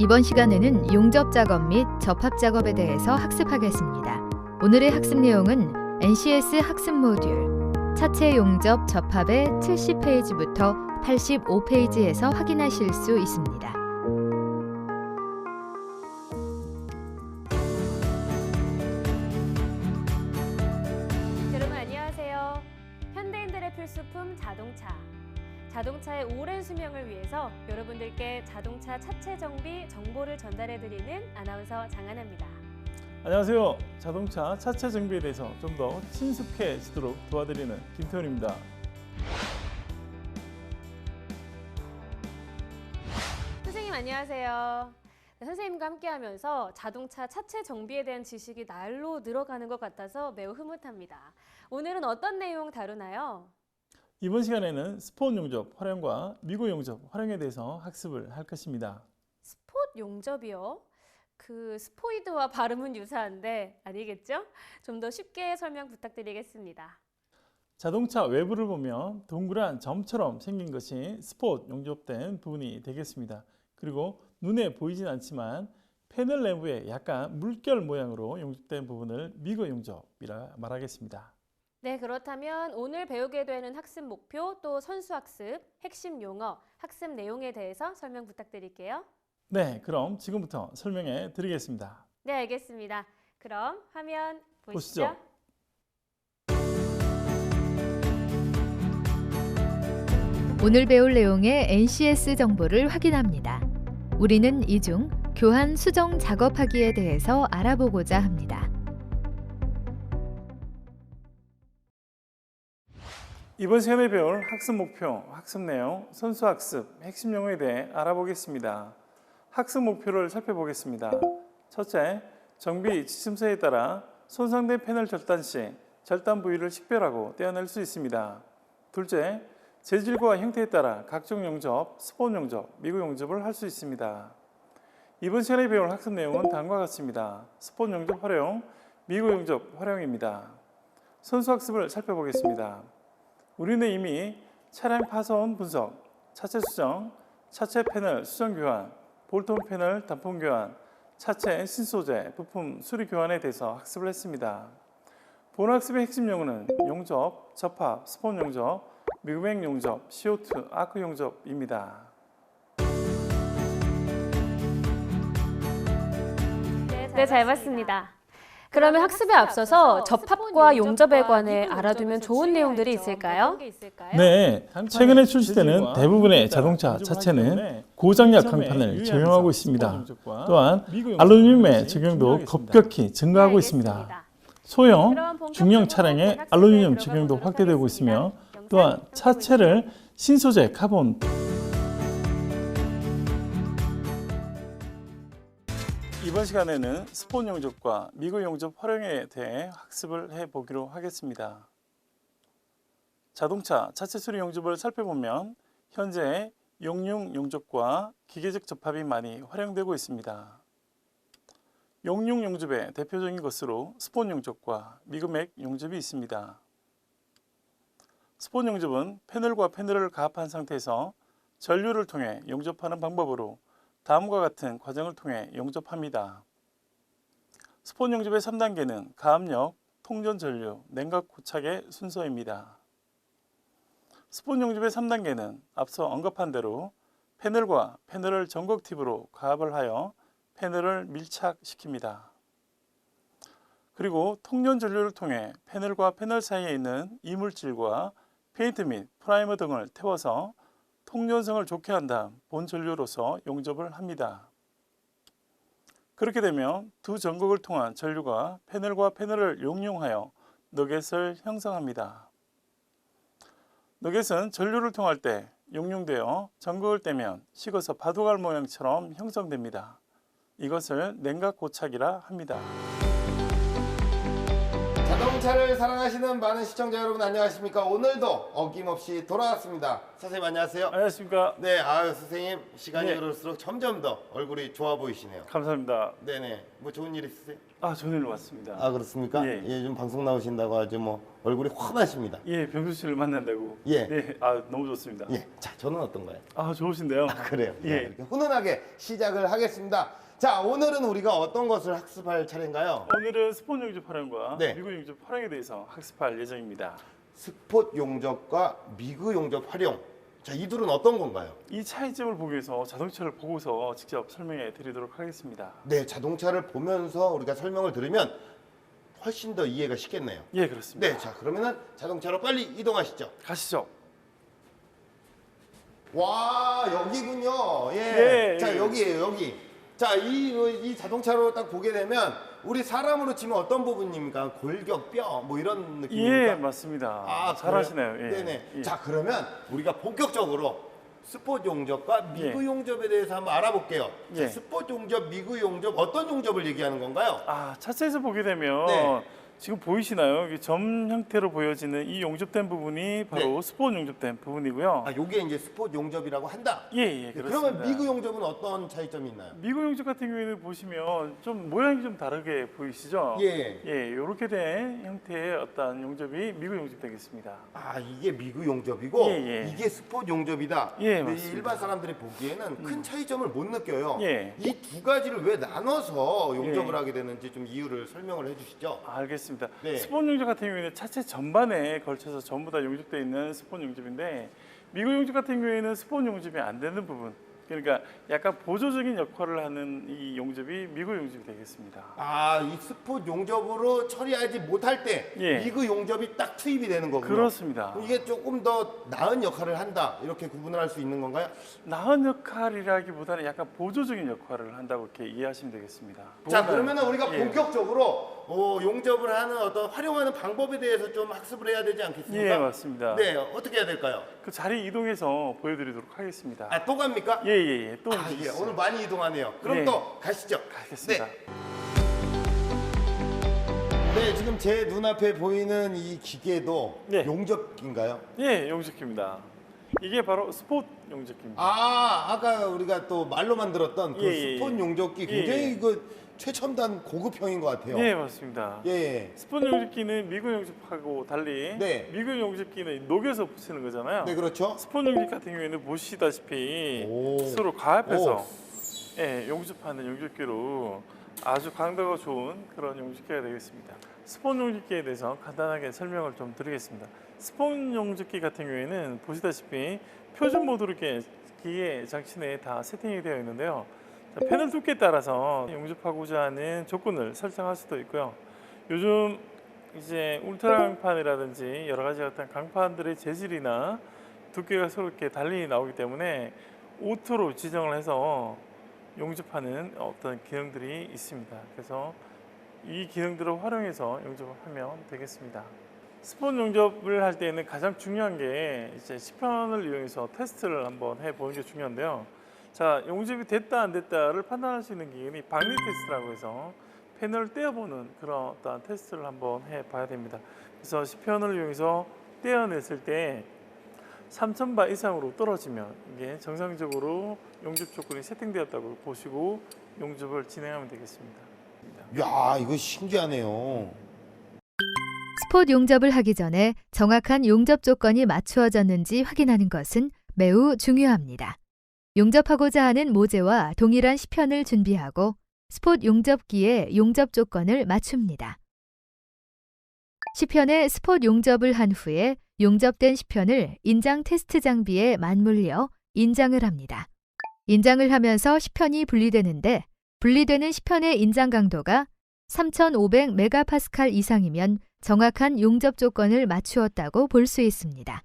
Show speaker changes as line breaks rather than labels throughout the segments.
이번 시간에는 용접 작업 및 접합 작업에 대해서 학습하겠습니다. 오늘의 학습 내용은 NCS 학습 모듈 차체 용접 접합의 70페이지부터 85페이지에서 확인하실 수 있습니다.
여러분 안녕하세요. 현대인들의 필수품 자동차의 오랜 수명을 위해서 여러분들께 자동차 차체 정비 정보를 전달해드리는 아나운서 장하나입니다.
안녕하세요. 자동차 차체 정비에 대해서 좀 더 친숙해지도록 도와드리는 김태훈입니다.
선생님 안녕하세요. 선생님과 함께하면서 자동차 차체 정비에 대한 지식이 날로 늘어가는 것 같아서 매우 흐뭇합니다. 오늘은 어떤 내용 다루나요?
이번 시간에는 스폿 용접 활용과 미고 용접 활용에 대해서 학습을 할 것입니다.
스폿 용접이요? 그 스포이드와 발음은 유사한데 아니겠죠? 좀 더 쉽게 설명 부탁드리겠습니다.
자동차 외부를 보면 동그란 점처럼 생긴 것이 스폿 용접된 부분이 되겠습니다. 그리고 눈에 보이진 않지만 패널 내부에 약간 물결 모양으로 용접된 부분을 미고 용접이라 말하겠습니다.
네, 그렇다면 오늘 배우게 되는 학습 목표 또 선수학습, 핵심 용어, 학습 내용에 대해서 설명 부탁드릴게요.
네, 그럼 지금부터 설명해 드리겠습니다.
네, 알겠습니다. 그럼 화면 보시죠.
오늘 배울 내용의 NCS 정보를 확인합니다. 우리는 이 중 교환 수정 작업하기에 대해서 알아보고자 합니다.
이번 시간에 배울 학습 목표, 학습 내용, 선수학습, 핵심 용어에 대해 알아보겠습니다. 학습 목표를 살펴보겠습니다. 첫째, 정비 지침서에 따라 손상된 패널 절단 시 절단 부위를 식별하고 떼어낼 수 있습니다. 둘째, 재질과 형태에 따라 각종 용접, 스폿 용접, 미고 용접을 할 수 있습니다. 이번 시간에 배울 학습 내용은 다음과 같습니다. 스폿 용접 활용, 미고 용접 활용입니다. 선수학습을 살펴보겠습니다. 우리는 이미 차량 파손 분석, 차체 수정, 차체 패널 수정 교환, 볼트온 패널 단품 교환, 차체 신소재, 부품 수리 교환에 대해서 학습을 했습니다. 본 학습의 핵심 용어는 용접, 접합, 스폿 용접, 미구맹 용접, CO2, 아크 용접입니다.
네, 잘 봤습니다. 그러면 학습에 앞서서 접합과 용접에 관해 알아두면 좋은 내용들이 있을까요?
네, 최근에 출시되는 대부분의 자동차 차체는 고장약 강판을 적용하고 있습니다. 또한 알루미늄의 적용도 급격히 증가하고 있습니다. 소형, 중형 차량의 알루미늄 적용도 확대되고 있으며 또한 차체를 신소재 카본 이번 시간에는 스폿 용접과 미고 용접 활용에 대해 학습을 해보기로 하겠습니다. 자동차 차체 수리 용접을 살펴보면 현재 용융 용접과 기계적 접합이 많이 활용되고 있습니다. 용융 용접의 대표적인 것으로 스폿 용접과 미그맥 용접이 있습니다. 스폿 용접은 패널과 패널을 가압한 상태에서 전류를 통해 용접하는 방법으로 다음과 같은 과정을 통해 용접합니다. 스폿 용접의 3단계는 가압력, 통전 전류, 냉각 고착의 순서입니다. 스폿 용접의 3단계는 앞서 언급한 대로 패널과 패널을 전극 팁으로 가압을 하여 패널을 밀착시킵니다. 그리고 통전 전류를 통해 패널과 패널 사이에 있는 이물질과 페인트 및 프라이머 등을 태워서 통전성을 좋게 한 다음 본 전류로서 용접을 합니다. 그렇게 되면 두 전극을 통한 전류가 패널과 패널을 용융하여 너겟을 형성합니다. 너겟은 전류를 통할 때 용융되어 전극을 떼면 식어서 바둑알 모양처럼 형성됩니다. 이것을 냉각 고착이라 합니다.
자동차를 사랑하시는 많은 시청자 여러분 안녕하십니까? 오늘도 어김없이 돌아왔습니다. 선생님 안녕하세요.
안녕하십니까?
네, 아유 선생님 시간이
네.
흐를수록 점점 더 얼굴이 좋아 보이시네요.
감사합니다.
네네, 뭐 좋은 일 있으세요?
좋은 일로 왔습니다.
아 그렇습니까?
예.
예, 좀 방송 나오신다고 아주 뭐 얼굴이 환하십니다.
예, 병수 씨를 만난다고.
예.
네, 너무 좋습니다.
예, 자 저는 어떤가요?
좋으신데요.
그래요.
예.
네, 이렇게 훈훈하게 시작을 하겠습니다. 자, 오늘은 우리가 어떤 것을 학습할 차례인가요?
오늘은 스폰 용접 활용과
네.
미국 용접 활용에 대해서 학습할 예정입니다.
스폿 용접과 미그 용접 활용. 자, 이 둘은 어떤 건가요?
이 차이점을 보기 위해서 자동차를 보고서 직접 설명해 드리도록 하겠습니다.
네, 자동차를 보면서 우리가 설명을 들으면 훨씬 더 이해가 쉽겠네요.
예, 그렇습니다.
네, 자 그러면은 자동차로 빨리 이동하시죠.
가시죠.
와, 여기군요. 예.
예,
자,
예.
여기에요, 여기. 자, 이 자동차로 딱 보게 되면 우리 사람으로 치면 어떤 부분입니까? 골격, 뼈, 뭐 이런 느낌입니까?
예, 맞습니다. 잘하시네요.
그래요?
예.
네네.
예.
자, 그러면 우리가 본격적으로 스폿 용접과 미그
예.
용접에 대해서 한번 알아볼게요. 자,
예.
스폿 용접, 미그 용접 어떤 용접을 얘기하는 건가요?
차체에서 보게 되면
네.
지금 보이시나요? 이게 점 형태로 보여지는 이 용접된 부분이 바로 스폰 용접된 부분이고요.
요게 이제 스폿 용접이라고 한다.
예, 그렇습니다.
그러면 미그 용접은 어떤 차이점이 있나요?
미국 용접 같은 경우에는 보시면 좀 모양이 좀 다르게 보이시죠?
예.
이렇게 된 형태의 어떤 용접이 미국 용접 되겠습니다.
이게 미그 용접이고
예.
이게 스폿 용접이다.
예,
근데
맞습니다.
일반 사람들이 보기에는 큰 차이점을 못 느껴요.
예.
이 두 가지를 왜 나눠서 용접을
예.
하게 되는지 좀 이유를 설명을 해주시죠.
알겠습니다.
네.
스폰 용접 같은 경우에는 차체 전반에 걸쳐서 전부 다 용접되어 있는 스폰 용접인데 미국 용접 같은 경우에는 스폰 용접이 안 되는 부분, 그러니까 약간 보조적인 역할을 하는 이 용접이 미국 용접이 되겠습니다.
이 스폿 용접으로 처리하지 못할 때
예.
미그 용접이 딱 투입이 되는 거군요.
그렇습니다.
그럼 이게 조금 더 나은 역할을 한다 이렇게 구분을 할 수 있는 건가요?
나은 역할이라기보다는 약간 보조적인 역할을 한다고 이렇게 이해하시면 되겠습니다.
자, 그러면은 우리가
예.
본격적으로 용접을 하는 어떤 활용하는 방법에 대해서 좀 학습을 해야 되지 않겠습니까?
예, 맞습니다.
네, 어떻게 해야 될까요?
그 자리 이동해서 보여드리도록 하겠습니다.
또 갑니까?
예. 또
예, 오늘 많이 이동하네요. 그럼
네.
또 가시죠.
가겠습니다.
네, 지금 제 눈앞에 보이는 이 기계도
네.
용접기인가요?
예, 용접기입니다. 이게 바로 스폿 용접기입니다.
아까 우리가 또 말로만 들었던 그
예.
스폿 용접기 굉장히 그 최첨단 고급형인 것 같아요.
예, 맞습니다.
예.
스폰 용접기는 미국 용접하고 달리
네.
미국 용접기는 녹여서 붙이는 거잖아요.
네, 그렇죠.
스폰 용접 같은 경우에는 보시다시피
오.
서로 가압해서 용접하는 용접기로 아주 강도가 좋은 그런 용접기가 되겠습니다. 스폰 용접기에 대해서 간단하게 설명을 좀 드리겠습니다. 스폰 용접기 같은 경우에는 보시다시피 표준 모드로 이렇게 기계 장치 내에 다 세팅이 되어 있는데요. 패널 두께에 따라서 용접하고자 하는 조건을 설정할 수도 있고요. 요즘 이제 울트라 강판이라든지 여러 가지 어떤 강판들의 재질이나 두께가 서로 이렇게 달리 나오기 때문에 오토로 지정을 해서 용접하는 어떤 기능들이 있습니다. 그래서 이 기능들을 활용해서 용접을 하면 되겠습니다. 스폰 용접을 할 때는 가장 중요한 게 이제 시편을 이용해서 테스트를 한번 해보는 게 중요한데요. 자, 용접이 됐다 안 됐다를 판단할 수 있는 기능이 박리 테스트라고 해서 패널을 떼어보는 그런 어떤 테스트를 한번 해봐야 됩니다. 그래서 시편을 이용해서 떼어냈을 때 3000바 이상으로 떨어지면 이게 정상적으로 용접 조건이 세팅되었다고 보시고 용접을 진행하면 되겠습니다.
야, 이거 신기하네요.
스폿 용접을 하기 전에 정확한 용접 조건이 맞추어졌는지 확인하는 것은 매우 중요합니다. 용접하고자 하는 모재와 동일한 시편을 준비하고 스폿 용접기에 용접 조건을 맞춥니다. 시편에 스폿 용접을 한 후에 용접된 시편을 인장 테스트 장비에 맞물려 인장을 합니다. 인장을 하면서 시편이 분리되는데 분리되는 시편의 인장 강도가 3500 메가파스칼 이상이면 정확한 용접 조건을 맞추었다고 볼 수 있습니다.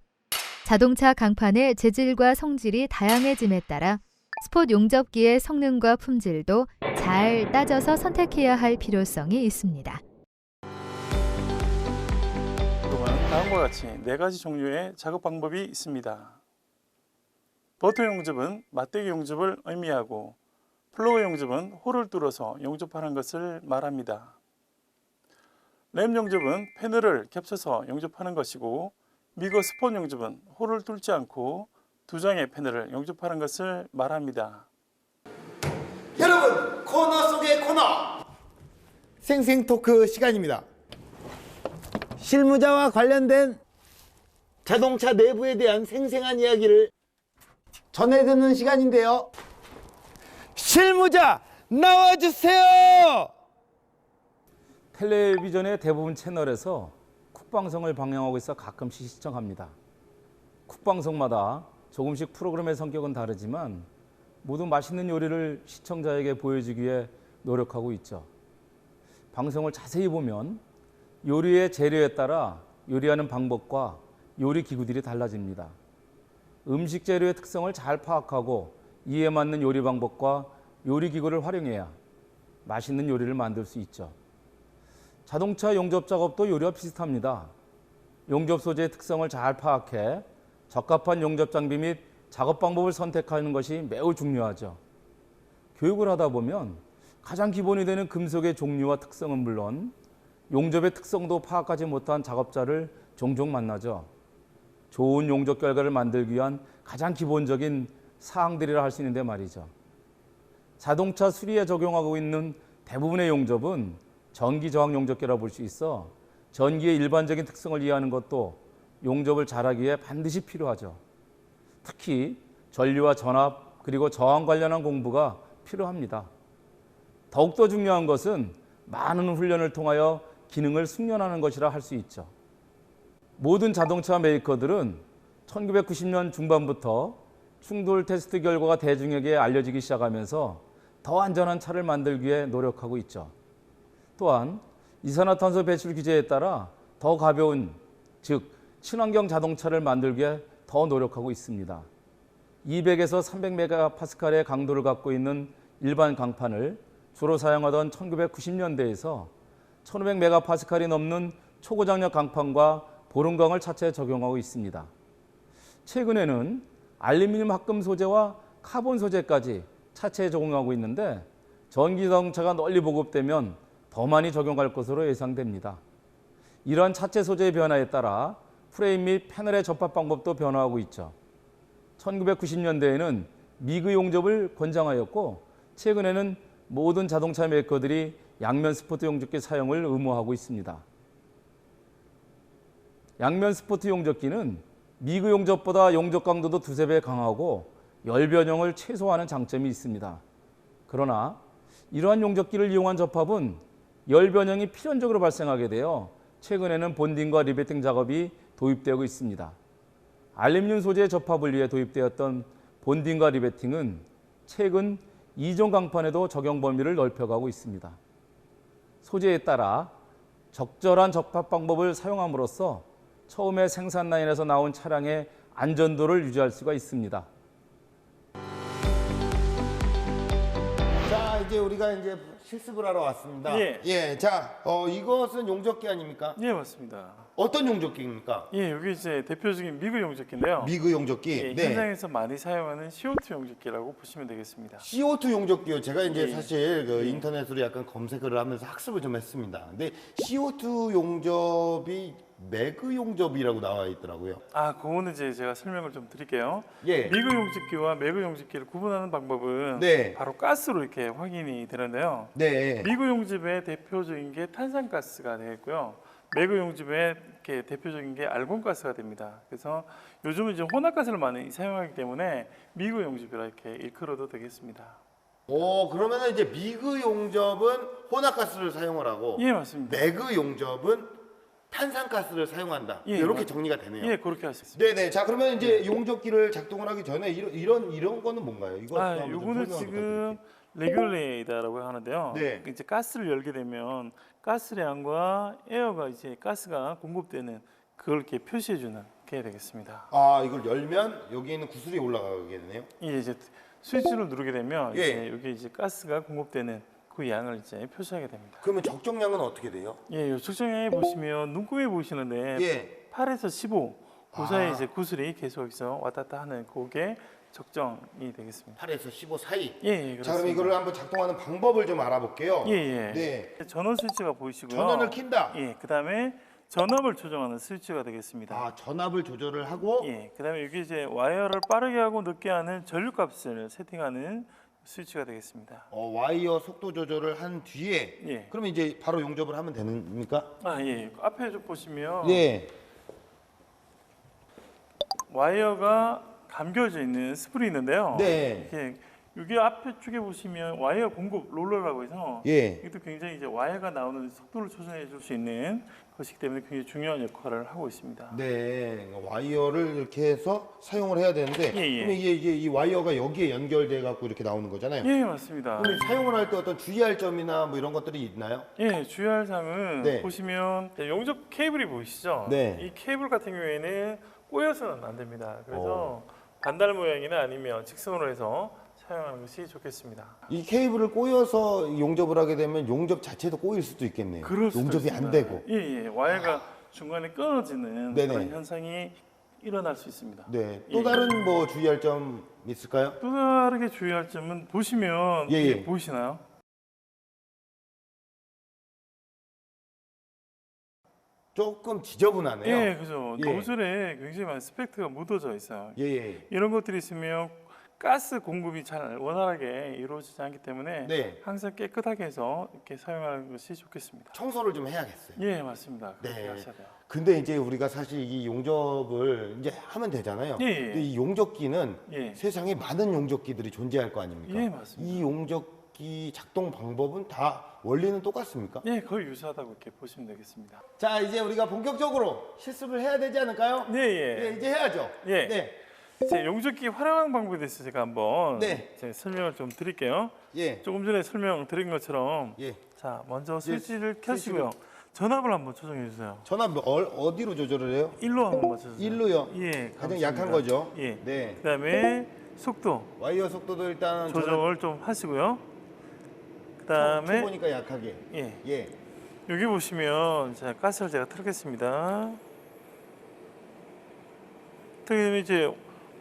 자동차 강판의 재질과 성질이 다양해짐에 따라 스폿 용접기의 성능과 품질도 잘 따져서 선택해야 할 필요성이 있습니다.
그동안 다음과 같이 4가지 종류의 작업 방법이 있습니다. 버터 용접은 맞대기 용접을 의미하고 플로어 용접은 홀을 뚫어서 용접하는 것을 말합니다. 램 용접은 패널을 겹쳐서 용접하는 것이고 미거 스폰 용접은 홀을 뚫지 않고 두 장의 패널을 용접하는 것을 말합니다.
여러분, 코너 속의 코너 생생 토크 시간입니다. 실무자와 관련된 자동차 내부에 대한 생생한 이야기를 전해드리는 시간인데요. 실무자 나와주세요.
텔레비전의 대부분 채널에서 쿡방송을 방영하고 있어 가끔씩 시청합니다. 쿡방송마다 조금씩 프로그램의 성격은 다르지만 모두 맛있는 요리를 시청자에게 보여주기 위해 노력하고 있죠. 방송을 자세히 보면 요리의 재료에 따라 요리하는 방법과 요리 기구들이 달라집니다. 음식 재료의 특성을 잘 파악하고 이에 맞는 요리 방법과 요리 기구를 활용해야 맛있는 요리를 만들 수 있죠. 자동차 용접 작업도 요리와 비슷합니다. 용접 소재의 특성을 잘 파악해 적합한 용접 장비 및 작업 방법을 선택하는 것이 매우 중요하죠. 교육을 하다 보면 가장 기본이 되는 금속의 종류와 특성은 물론 용접의 특성도 파악하지 못한 작업자를 종종 만나죠. 좋은 용접 결과를 만들기 위한 가장 기본적인 사항들이라 할 수 있는데 말이죠. 자동차 수리에 적용하고 있는 대부분의 용접은 전기 저항 용접기라 볼 수 있어 전기의 일반적인 특성을 이해하는 것도 용접을 잘하기 위해 반드시 필요하죠. 특히 전류와 전압 그리고 저항 관련한 공부가 필요합니다. 더욱더 중요한 것은 많은 훈련을 통하여 기능을 숙련하는 것이라 할 수 있죠. 모든 자동차 메이커들은 1990년 중반부터 충돌 테스트 결과가 대중에게 알려지기 시작하면서 더 안전한 차를 만들기 위해 노력하고 있죠. 또한 이산화탄소 배출 규제에 따라 더 가벼운, 즉 친환경 자동차를 만들기 위해 더 노력하고 있습니다. 200에서 300메가파스칼의 강도를 갖고 있는 일반 강판을 주로 사용하던 1990년대에서 1500메가파스칼이 넘는 초고장력 강판과 보름광을 차체에 적용하고 있습니다. 최근에는 알루미늄 합금 소재와 카본 소재까지 차체에 적용하고 있는데 전기 자동차가 널리 보급되면 더 많이 적용할 것으로 예상됩니다. 이러한 차체 소재의 변화에 따라 프레임 및 패널의 접합 방법도 변화하고 있죠. 1990년대에는 미그 용접을 권장하였고 최근에는 모든 자동차 메이커들이 양면 스포트 용접기 사용을 의무화하고 있습니다. 양면 스포트 용접기는 미그 용접보다 용접 강도도 두세 배 강하고 열 변형을 최소화하는 장점이 있습니다. 그러나 이러한 용접기를 이용한 접합은 열 변형이 필연적으로 발생하게 되어 최근에는 본딩과 리베팅 작업이 도입되고 있습니다. 알루미늄 소재의 접합을 위해 도입되었던 본딩과 리베팅은 최근 이종 강판에도 적용 범위를 넓혀가고 있습니다. 소재에 따라 적절한 접합 방법을 사용함으로써 처음에 생산 라인에서 나온 차량의 안전도를 유지할 수가 있습니다.
자, 이제 우리가 이제 실습을 하러 왔습니다.
예.
자, 이것은 용접기 아닙니까?
예, 맞습니다.
어떤 용접기입니까?
예, 여기 이제 대표적인 미그 용접기인데요.
미그 용접기.
예,
네.
현장에서 많이 사용하는 CO2 용접기라고 보시면 되겠습니다.
CO2 용접기요. 제가 이제
예.
사실 그 인터넷으로 약간 검색을 하면서 학습을 좀 했습니다. 근데 CO2 용접이 매그 용접이라고 나와 있더라고요.
아, 그거는 이제 제가 설명을 좀 드릴게요.
예.
미그 용접기와 매그 용접기를 구분하는 방법은
네.
바로 가스로 이렇게 확인이 되는데요.
네.
미그 용접의 대표적인 게 탄산가스가 되겠고요. 매그 용접의 이렇게 대표적인 게 알곤가스가 됩니다. 그래서 요즘은 이제 혼합가스를 많이 사용하기 때문에 미그 용접이라 이렇게 일컬어도 되겠습니다.
오, 그러면 이제 미그 용접은 혼합가스를 사용을 하고
예, 맞습니다.
매그 용접은 탄산가스를 사용한다.
예,
이렇게
맞-
정리가 되네요.
예, 그렇게 하셨습니다.
네네. 자, 그러면 이제 용접기를 작동을 하기 전에 이런 거는 뭔가요? 이거
아,
한번 좀
요거는
설명을
지금 레귤레이터라고 하는데요.
네.
이제 가스를 열게 되면 가스량과 에어가 이제 가스가 공급되는 그걸 이렇게 표시해주는 게 되겠습니다.
아, 이걸 열면 여기 있는 구슬이 올라가게 되네요.
이 이제 스위치를 누르게 되면
예.
이제 여기 이제 가스가 공급되는 그 양을 이제 표시하게 됩니다.
그러면 적정량은 어떻게 돼요?
예, 요 측정에 보시면 눈금에 보시는데
예.
8에서 15, 그 사이에
아.
이제 구슬이 계속 여기서 왔다 갔다 하는 그게 적정이 되겠습니다.
8에서 15 사이.
예, 예,
자, 그럼
그렇습니다.
이거를 한번 작동하는 방법을 좀 알아볼게요.
예, 예.
네.
전원 스위치가 보이시고요.
전원을 킨다.
예, 그다음에 전압을 조정하는 스위치가 되겠습니다.
아, 전압을 조절을 하고
예, 그다음에 여기 이제 와이어를 빠르게 하고 늦게 하는 전류값을 세팅하는 스위치가 되겠습니다.
와이어 속도 조절을 한 뒤에
예.
그러면 이제 바로 용접을 하면 됩니까?
아, 예. 앞에 좀 보시면
예.
와이어가 감겨져 있는 스프링이 있는데요.
네.
이렇게 여기 앞에 쪽에 보시면 와이어 공급 롤러라고 해서
예.
이것도 굉장히 이제 와이어가 나오는 속도를 조절해 줄 수 있는 것이기 때문에 굉장히 중요한 역할을 하고 있습니다.
네. 와이어를 이렇게 해서 사용을 해야 되는데
예, 예.
그러면 이게 이 와이어가 여기에 연결돼 갖고 이렇게 나오는 거잖아요.
예, 맞습니다.
그럼 사용을 할 때 어떤 주의할 점이나 뭐 이런 것들이 있나요?
예, 주의할 사항은
네.
보시면 용접 케이블이 보이시죠?
네.
이 케이블 같은 경우에는 꼬여서는 안 됩니다. 그래서 반달 모양이나 아니면 직선으로 해서 사용하는 것이 좋겠습니다.
이 케이블을 꼬여서 용접을 하게 되면 용접 자체도 꼬일 수도 있겠네요.
그럴 수도
용접이
있습니다.
안 되고.
예, 예. 와이어가 중간에 끊어지는
네네.
그런 현상이 일어날 수 있습니다.
네.
예.
또 다른 뭐 주의할 점 있을까요?
또 다르게 주의할 점은 보시면
예, 예.
이게 보이시나요?
조금 지저분하네요.
예, 그죠.
예.
노즐에 굉장히 많은 스펙트가 묻어져 있어요.
예, 예.
이런 것들이 있으면 가스 공급이 잘 원활하게 이루어지지 않기 때문에
네.
항상 깨끗하게 해서 이렇게 사용하는 것이 좋겠습니다.
청소를 좀 해야겠어요.
예, 맞습니다. 그렇게
네.
하셔야 돼요.
근데 이제 우리가 사실 이 용접을 이제 하면 되잖아요.
예, 예.
근데 이 용접기는
예.
세상에 많은 용접기들이 존재할 거 아닙니까?
예, 맞습니다.
이 용접기 작동 방법은 다 원리는 똑같습니까?
예, 거의 유사하다고 이렇게 보시면 되겠습니다.
자, 이제 우리가 본격적으로 실습을 해야 되지 않을까요?
네, 예.
이제 해야죠.
예.
네.
제 용접기 활용하는 방법에 대해서 제가 한번
네.
제 설명을 좀 드릴게요.
예.
조금 전에 설명드린 것처럼
예.
자, 먼저 스위치를 켜시고요. 전압을 한번 조정해 주세요.
전압 어디로 조절을 해요?
1로 한번 맞춰주세요.
1로요?
예,
가장
감사합니다.
약한 거죠?
예.
네.
그다음에 속도
와이어 속도도 일단
조정을 좀 하시고요. 그다음에
보니까 약하게.
예,
예.
여기 보시면 자, 가스를 제가 틀겠습니다. 틀면 이제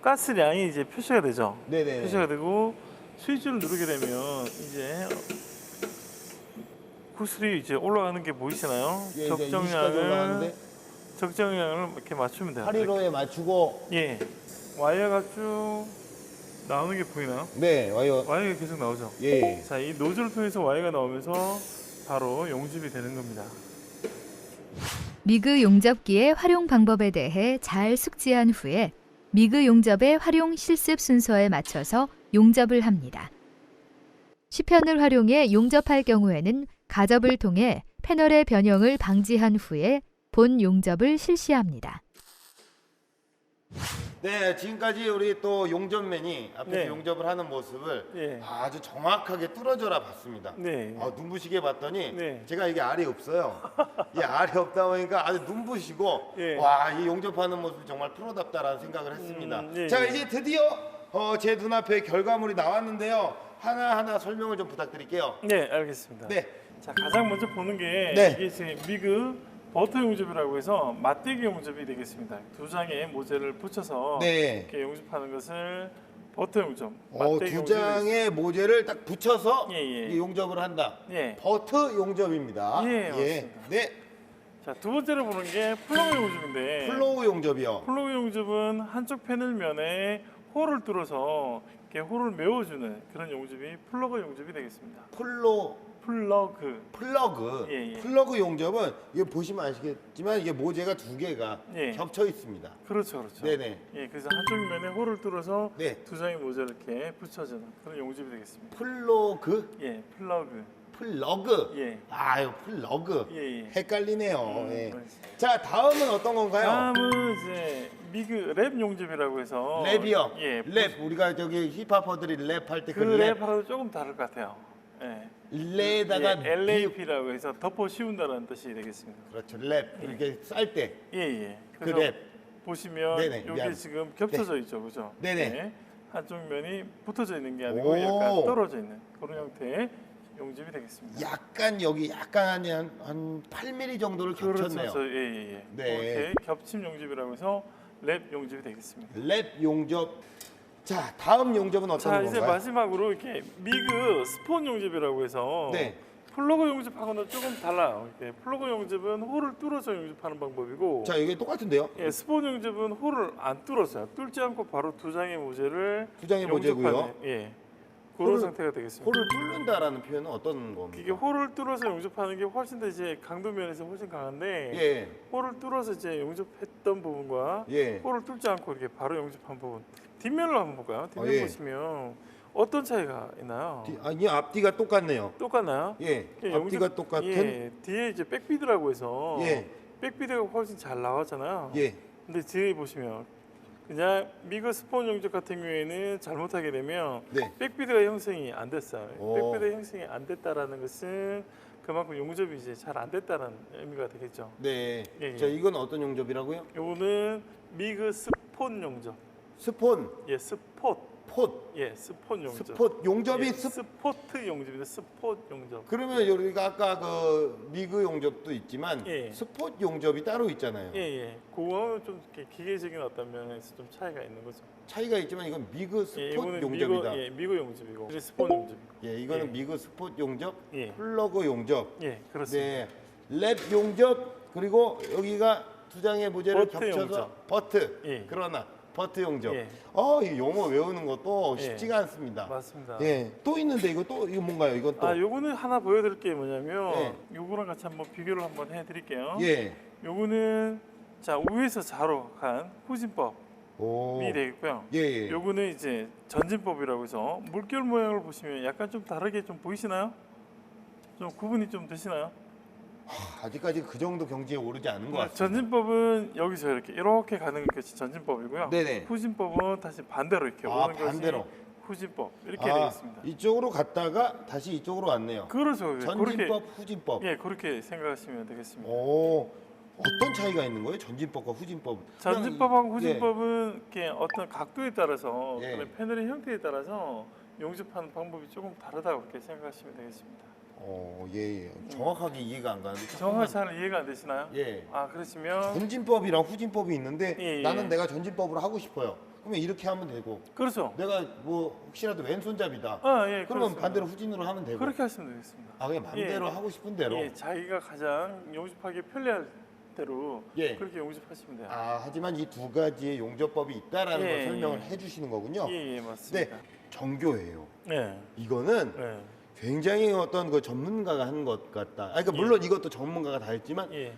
가스량이 이제 표시가 되죠.
네네.
표시가 되고 스위치를 누르게 되면 이제 구슬이 이제 올라가는 게 보이시나요?
예, 이제 20까지 올라가는데
적정량을 이렇게 맞추면 돼요.
815에 맞추고
예, 와이어가 쭉 나오는 게 보이나요?
네, 와이어.
와이어가 계속 나오죠.
예.
자, 이 노즐을 통해서 와이어가 나오면서 바로 용접이 되는 겁니다.
미그 용접기의 활용 방법에 대해 잘 숙지한 후에 미그 용접의 활용 실습 순서에 맞춰서 용접을 합니다. 시편을 활용해 용접할 경우에는 가접을 통해 패널의 변형을 방지한 후에 본 용접을 실시합니다.
네, 지금까지 우리 또 용접맨이 앞에서
네.
용접을 하는 모습을
예.
아주 정확하게 뚫어져라 봤습니다.
네.
눈부시게 봤더니
네.
제가 이게 알이 없어요. 이 알이 없다 보니까 아주 눈부시고
예.
와, 이 용접하는 모습이 정말 프로답다라는 생각을 했습니다.
예,
자,
예.
이제 드디어 제 눈앞에 결과물이 나왔는데요. 하나하나 설명을 좀 부탁드릴게요.
네, 알겠습니다.
네.
자, 가장 먼저 보는 게
네.
이게 지금 미그 버터 용접이라고 해서 맞대기 용접이 되겠습니다. 두 장의 모재를 붙여서
네.
이렇게 용접하는 것을 버터 용접.
두 장의 모재를 딱 붙여서
예, 예.
이 용접을 한다.
예.
버터 용접입니다.
예, 맞습니다.
네.
자, 두 번째로 보는 게 플러그 용접인데
플로우 용접이요.
플러그 용접은 한쪽 패널면에 홀을 뚫어서 이렇게 홀을 메워주는 그런 용접이 플러그 용접이 되겠습니다. 플러그. 예, 예.
플러그 용접은 이게 보시면 아시겠지만 이게 모재가 두 개가
예.
겹쳐 있습니다.
그렇죠, 그렇죠.
네네.
예, 그래서 한쪽 면에 홀을 뚫어서
네.
두 장의 모재를 이렇게 붙여주는 그런 용접이 되겠습니다.
플러그,
예, 플러그.
플러그.
예,
아유, 플러그.
예, 예.
헷갈리네요. 예.
알겠습니다.
자, 다음은 어떤 건가요?
다음은 이제 미그 랩 용접이라고 해서
랩이요.
예,
랩. 우리가 저기 힙합퍼들이 랩할 때
그
그 랩.
랩하고 조금 다를 것 같아요. 예.
랩에다가
예, LAP라고 해서 덮어 씌운다는 뜻이 되겠습니다.
그렇죠. 랩. 이렇게 쌀 때.
예, 예.
그
그래서
랩.
보시면
네네,
여기
미안.
지금 겹쳐져 있죠, 그죠?
네네.
예. 한쪽 면이 붙어져 있는 게 아니고
오.
약간 떨어져 있는 그런 형태의 용접이 되겠습니다.
약간 여기 약간 한 8mm 정도를 겹쳤네요.
그렇죠, 예, 예, 예.
네.
이렇게 겹침 용접이라고 해서 랩 용접이 되겠습니다.
랩 용접. 자, 다음 용접은 어떤
자,
건가요?
이제 마지막으로 이렇게 미그 스폰 용접이라고 해서
네.
플러그 용접하고는 조금 달라요. 이렇게 플러그 용접은 홀을 뚫어서 용접하는 방법이고,
자, 이게 똑같은데요?
예, 스폰 용접은 홀을 안 뚫어서요. 뚫지 않고 바로 두 장의 모재를
두 장의 모재고요.
용접하는, 예, 그런
홀을-
상태가 되겠습니다.
홀을 뚫는다라는 표현은 어떤 겁니까?
이게 홀을 뚫어서 용접하는 게 훨씬 더 이제 강도 면에서 훨씬 강한데,
예.
홀을 뚫어서 이제 용접했던 부분과
예.
홀을 뚫지 않고 이렇게 바로 용접한 부분, 뒷면을 한번 볼까요? 뒷면
예.
보시면 어떤 차이가 있나요?
아니, 앞뒤가 똑같네요.
똑같나요?
예.
예,
앞뒤가
용접-
똑같은
예, 뒤에 이제 백비드라고 해서
예.
백비드가 훨씬 잘 나왔잖아요.
예.
근데 뒤에 보시면 그냥 미그 스폰 용접 같은 경우에는 잘못하게 되면
네.
백비드가 형성이 안 됐어요.
오.
백비드 형성이 안 됐다라는 것은 그만큼 용접이 이제 잘 안 됐다는 의미가 되겠죠.
네.
예, 예.
자, 이건 어떤 용접이라고요?
요거는 미그 스폰 용접.
스폰,
예, 스폿.
폿,
예, 스폰 용접.
스폿 용접이
예,
스
스포트 용접입니다. 스폿 용접.
그러면 우리가 아까 그 미그 용접도 있지만
예.
스폿 용접이 따로 있잖아요.
예, 예. 그거는 좀 이렇게 기계적인 어떤 면에서 좀 차이가 있는 거죠.
차이가 있지만 이건 미그
예,
스폿
이거는
용접이다.
미그, 예, 미그 용접이고, 이제 스폰 용접이고.
예, 이거는
예.
미그 스폿 용접,
예,
플러그 용접.
예, 그렇습니다.
네. 랩 용접 그리고 여기가 두 장의 모재를
버트
겹쳐서
용접.
버트.
예.
그러나 버트 용접.
예.
이 용어 외우는 것도
예.
쉽지가 않습니다.
맞습니다.
예. 또 있는데 이거 뭔가요? 이건 또.
요거는 하나 보여드릴 게 뭐냐면,
예.
요거랑 같이 한번 비교를 한번 해드릴게요.
예.
요거는 자 우에서 좌로 간 후진법이
오.
되겠고요.
예, 예.
요거는 이제 전진법이라고 해서 물결 모양을 보시면 약간 좀 다르게 좀 보이시나요? 좀 구분이 좀 되시나요?
아직까지 그 정도 경지에 오르지 않은 것 같습니다.
전진법은 여기서 이렇게 가는 것이 전진법이고요.
네네.
후진법은 다시 반대로 이렇게
아,
오는
반대로.
것이 후진법 이렇게 되겠습니다.
이쪽으로 갔다가 다시 이쪽으로 왔네요.
그렇죠.
전진법, 후진법.
예, 그렇게 생각하시면 되겠습니다.
오. 어떤 차이가 있는 거예요? 전진법과 후진법.
전진법하고
예.
후진법은 이렇게 어떤 각도에 따라서
예.
그다음에 패널의 형태에 따라서 용접하는 방법이 조금 다르다고 그렇게 생각하시면 되겠습니다.
예. 정확하게 이해가 안 가는데.
정확히 잘 이해가 안 되시나요?
예.
그러시면
전진법이랑 후진법이 있는데
예, 예.
나는 내가 전진법으로 하고 싶어요. 그러면 이렇게 하면 되고
그렇죠.
내가 뭐 혹시라도 왼손잡이다.
예,
그러면
그렇습니다.
반대로 후진으로 하면 되고.
그렇게 하시면 되겠습니다.
그냥 마음대로
예.
하고 싶은 대로.
예, 자기가 가장 용접하기 편리할 대로
예.
그렇게 용접하시면 돼요.
하지만 이 두 가지의 용접법이 있다라는
예,
걸 설명을
예.
해주시는 거군요.
예, 맞습니다.
정교해요.
네.
이거는
네.
굉장히 어떤 그 전문가가 한 것 같다. 그러니까 물론 이것도 전문가가 다 했지만
예.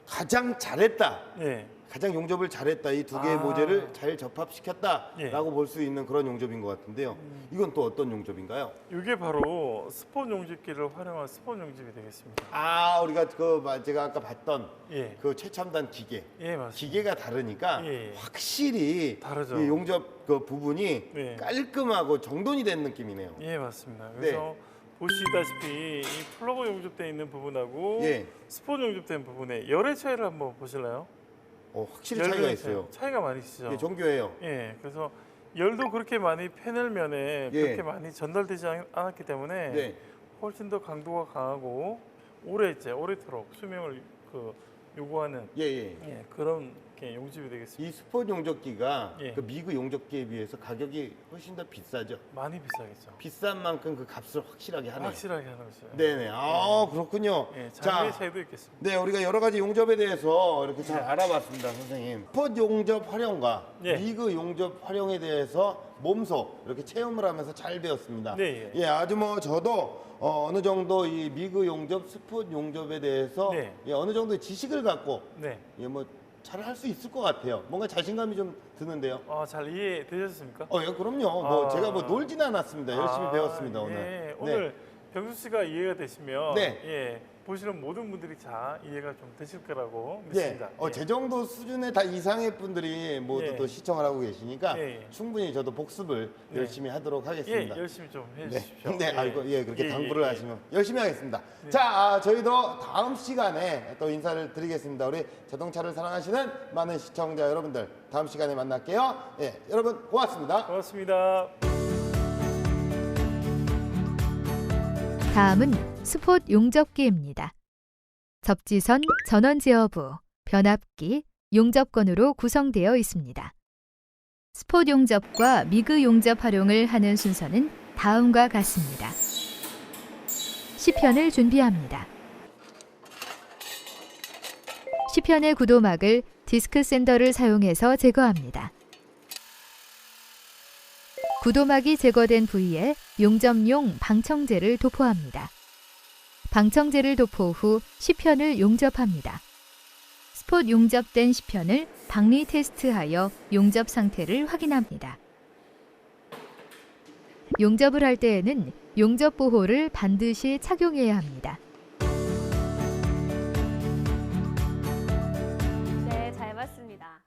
가장 잘했다.
예.
가장 용접을 잘했다. 이 두 개의 모재를 잘 접합시켰다라고
예.
볼 수 있는 그런 용접인 것 같은데요. 이건 또 어떤 용접인가요?
이게 바로 스폰 용접기를 활용한 스폰 용접이 되겠습니다.
우리가 제가 아까 봤던
예.
그 최첨단 기계.
예, 맞습니다.
기계가 다르니까
예.
확실히
다르죠.
이 용접 그 부분이
네.
깔끔하고 정돈이 된 느낌이네요.
예, 맞습니다. 그래서 보시다시피 이 플러그 용접되어 있는 부분하고
예.
스폰 용접된 부분의 열의 차이를 한번 보실래요?
확실히 차이가
열의
있어요.
차이가 많이 있으죠.
예, 정교해요.
예, 그래서 열도 그렇게 많이 패널면에
예.
그렇게 많이 전달되지 않았기 때문에
네.
훨씬 더 강도가 강하고 오래도록 수명을 요구하는
예.
그런 이렇게 용접이 되겠습니다.
이 스폰 용접기가
예.
그 미그 용접기에 비해서 가격이 훨씬 더 비싸죠.
많이 비싸겠죠.
비싼 만큼 그 값을 확실하게 하네요.
확실하게 하는 거죠.
네네. 그렇군요.
예,
자,
장비의 차이도 있겠습니다.
네, 우리가 여러 가지 용접에 대해서 이렇게 잘 알아봤습니다, 선생님. 스폰 용접 활용과
예.
미그 용접 활용에 대해서 몸소 이렇게 체험을 하면서 잘 배웠습니다.
네,
예, 아주 저도 어느 정도 이 미그 용접, 스폰 용접에 대해서
네.
어느 정도의 지식을 갖고
네.
잘 할 수 있을 것 같아요. 뭔가 자신감이 좀 드는데요.
잘 이해되셨습니까?
예, 그럼요.
아.
제가 놀진 않았습니다. 열심히 배웠습니다, 오늘.
예,
네.
오늘 병수 씨가 이해가 되시면
네.
예, 보시는 모든 분들이 다 이해가 좀 되실 거라고
예,
믿습니다.
제 정도 수준의 다 이상의 분들이 모두
예.
또 시청을 하고 계시니까
예.
충분히 저도 복습을
네.
열심히 하도록
예,
하겠습니다.
열심히 좀 해주십시오.
네, 그렇게
예,
당부를
예, 예.
하시면 열심히 하겠습니다. 자, 저희도 다음 시간에 또 인사를 드리겠습니다. 우리 자동차를 사랑하시는 많은 시청자 여러분들, 다음 시간에 만날게요. 예, 여러분 고맙습니다.
고맙습니다.
다음은 스폿 용접기입니다. 접지선, 전원 제어부, 변압기, 용접건으로 구성되어 있습니다. 스폿 용접과 미그 용접 활용을 하는 순서는 다음과 같습니다. 시편을 준비합니다. 시편의 구도막을 디스크 샌더를 사용해서 제거합니다. 구도막이 제거된 부위에 용접용 방청제를 도포합니다. 방청제를 도포 후 시편을 용접합니다. 스폿 용접된 시편을 박리 테스트하여 용접 상태를 확인합니다. 용접을 할 때에는 용접 보호를 반드시 착용해야 합니다.
네, 잘 봤습니다.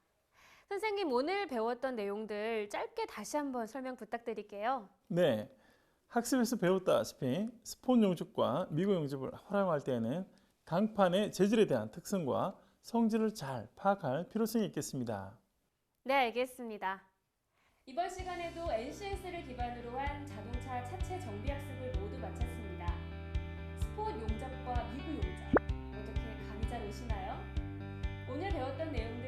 선생님, 오늘 배웠던 내용들 짧게 다시 한번 설명 부탁드릴게요.
네, 학습에서 배웠다시피 스폿 용접과 미고 용접을 활용할 때에는 강판의 재질에 대한 특성과 성질을 잘 파악할 필요성이 있겠습니다.
네, 알겠습니다. 이번 시간에도 NCS를 기반으로 한 자동차 차체 정비 학습을 모두 마쳤습니다. 스폿 용접과 미그 용접, 어떻게 감이 잘 오시나요? 오늘 배웠던 내용